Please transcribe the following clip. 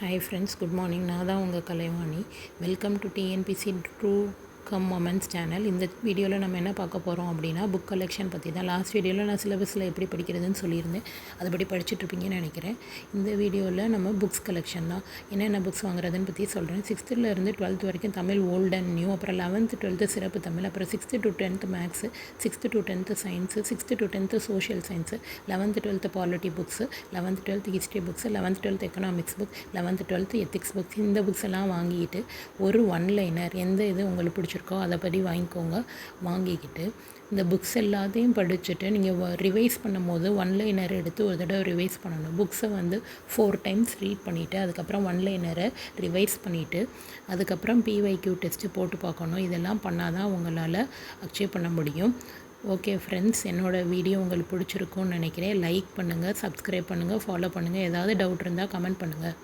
Hi friends, good morning. நான் தான் உங்கள் Kalaivani. Welcome to TNPSC true come moments channel. இந்த வீடியோவில் நம்ம என்ன பார்க்க போகிறோம் அப்படின்னா, புக் கலெக்ஷன் பற்றி தான். லாஸ்ட் வீடியோவில் நான் சிலபஸில் எப்படி படிக்கிறதுன்னு சொல்லியிருந்தேன். அதுபடி படிச்சுட்ருப்பீங்கன்னு நினைக்கிறேன். இந்த வீடியோவில் நம்ம புக்ஸ் கலெக்ஷன் தான், என்னென்ன புக்ஸ் வாங்குறதுன்னு பற்றி சொல்கிறேன். 6th-லேருந்து 12th வரைக்கும் தமிழ் ஓல்ட் அண்ட் நியூ, அப்புறம் 11th 12th சிறப்பு தமிழ், அப்புறம் 6th to 10th maths, 6th to 10th science, 6th to 10th social science, 11th 12th polity books, 11th 12th history books, 11th 12th economics book, 11th 12th ethics books. இந்த books எல்லாம் வாங்கிட்டு ஒரு one-liner எந்த இது உங்களுக்கு பிடிச்சிருக்கோ அதை படி வாங்கிக்கோங்க. வாங்கிக்கிட்டு இந்த புக்ஸ் எல்லாத்தையும் படிச்சுட்டு நீங்கள் ரிவைஸ் பண்ணும்போது ஒன்லைனர் எடுத்து ஒரு தடவை ரிவைஸ் பண்ணணும். புக்ஸை வந்து 4 times ரீட் பண்ணிவிட்டு அதுக்கப்புறம் ஒன்லைனரை ரிவைஸ் பண்ணிவிட்டு அதுக்கப்புறம் பிஒய்க்யூ டெஸ்ட்டு போட்டு பார்க்கணும். இதெல்லாம் பண்ணால் தான் உங்களால் அச்சீவ் பண்ண முடியும். ஓகே ஃப்ரெண்ட்ஸ், என்னோடய வீடியோ உங்களுக்கு பிடிச்சிருக்குன்னு நினைக்கிறேன். லைக் பண்ணுங்கள், சப்ஸ்கிரைப் பண்ணுங்கள், ஃபாலோ பண்ணுங்கள். ஏதாவது டவுட் இருந்தால் கமெண்ட் பண்ணுங்கள்.